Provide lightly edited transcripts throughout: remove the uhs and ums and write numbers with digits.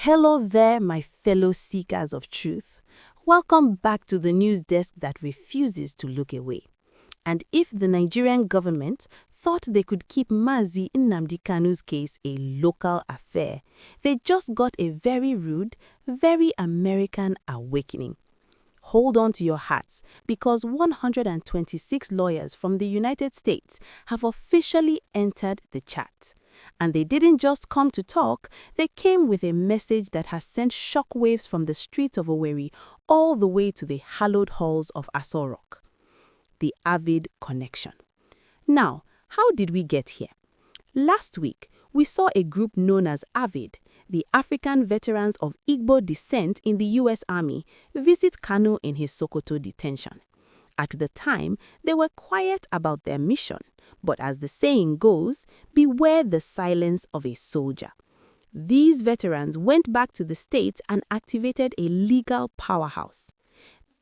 Hello there, my fellow seekers of truth. Welcome back to the news desk that refuses to look away. And if the Nigerian government thought they could keep Mazi Nnamdi Kanu's case a local affair, they just got a very rude, very American awakening. Hold on to your hats, because 126 lawyers from the United States have officially entered the chat. And they didn't just come to talk, they came with a message that has sent shockwaves from the streets of Owerri all the way to the hallowed halls of Aso Rock. The AVID connection. Now, how did we get here? Last week, we saw a group known as AVID, the African Veterans of Igbo Descent in the U.S. Army, visit Kanu in his Sokoto detention. At the time, they were quiet about their mission, but as the saying goes, beware the silence of a soldier. These veterans went back to the States and activated a legal powerhouse.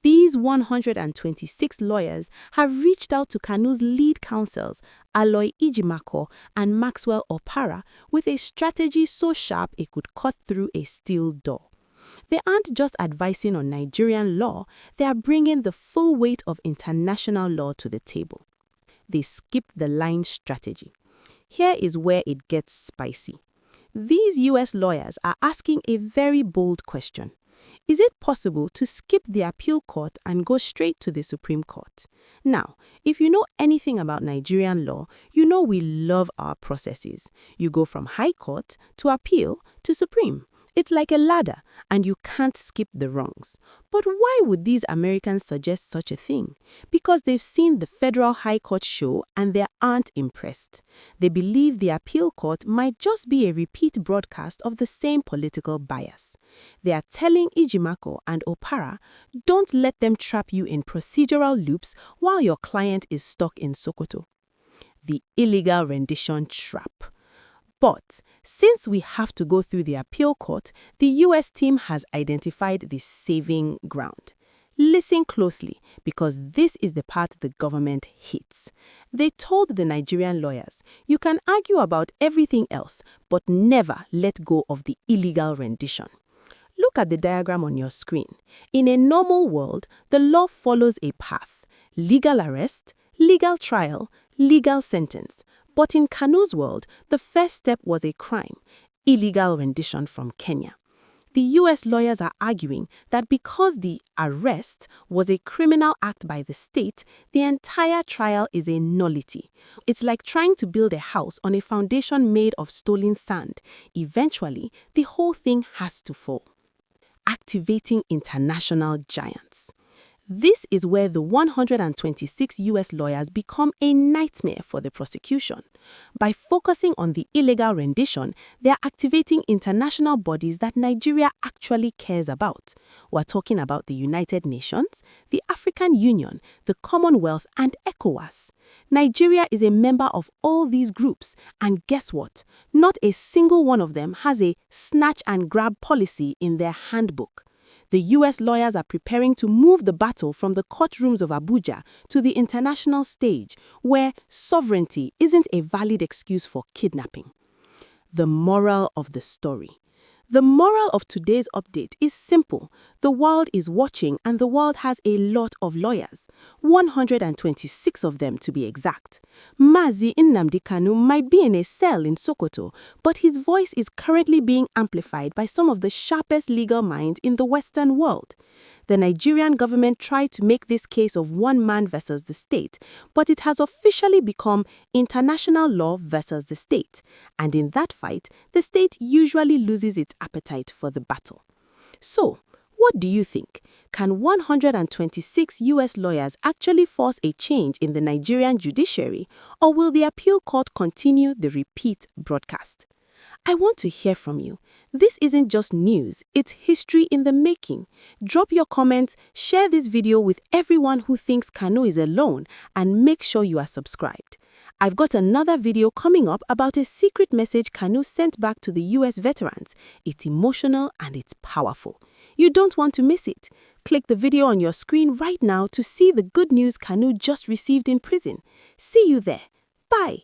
These 126 lawyers have reached out to Kanu's lead counsels, Aloy Ijimako and Maxwell Opara, with a strategy so sharp it could cut through a steel door. They aren't just advising on Nigerian law, they are bringing the full weight of international law to the table. They skipped the line strategy. Here is where it gets spicy. These U.S. lawyers are asking a very bold question. Is it possible to skip the appeal court and go straight to the Supreme Court? Now, if you know anything about Nigerian law, you know we love our processes. You go from High Court to appeal to Supreme. It's like a ladder, and you can't skip the rungs. But why would these Americans suggest such a thing? Because they've seen the Federal High Court show and they aren't impressed. They believe the appeal court might just be a repeat broadcast of the same political bias. They are telling Ijimako and Opara, don't let them trap you in procedural loops while your client is stuck in Sokoto. The illegal rendition trap. But since we have to go through the appeal court, the U.S. team has identified the saving ground. Listen closely, because this is the part the government hates. They told the Nigerian lawyers, you can argue about everything else, but never let go of the illegal rendition. Look at the diagram on your screen. In a normal world, the law follows a path: legal arrest, legal trial, legal sentence. But in Kanu's world, the first step was a crime: illegal rendition from Kenya. The U.S. lawyers are arguing that because the arrest was a criminal act by the state, the entire trial is a nullity. It's like trying to build a house on a foundation made of stolen sand. Eventually, the whole thing has to fall. Activating international giants. This is where the 126 U.S. lawyers become a nightmare for the prosecution. By focusing on the illegal rendition, they are activating international bodies that Nigeria actually cares about. We're talking about the United Nations, the African Union, the Commonwealth, and ECOWAS. Nigeria is a member of all these groups, and guess what? Not a single one of them has a snatch and grab policy in their handbook. The U.S. lawyers are preparing to move the battle from the courtrooms of Abuja to the international stage, where sovereignty isn't a valid excuse for kidnapping. The moral of the story. The moral of today's update is simple. The world is watching, and the world has a lot of lawyers. 126 of them to be exact. Mazi Nnamdi Kanu might be in a cell in Sokoto, but his voice is currently being amplified by some of the sharpest legal minds in the Western world. The Nigerian government tried to make this case of one man versus the state, but it has officially become international law versus the state. And in that fight, the state usually loses its appetite for the battle. So, what do you think? Can 126 U.S. lawyers actually force a change in the Nigerian judiciary, or will the appeal court continue the repeat broadcast? I want to hear from you. This isn't just news, it's history in the making. Drop your comments, share this video with everyone who thinks Kanu is alone, and make sure you are subscribed. I've got another video coming up about a secret message Kanu sent back to the U.S. veterans. It's emotional and it's powerful. You don't want to miss it. Click the video on your screen right now to see the good news Kanu just received in prison. See you there. Bye.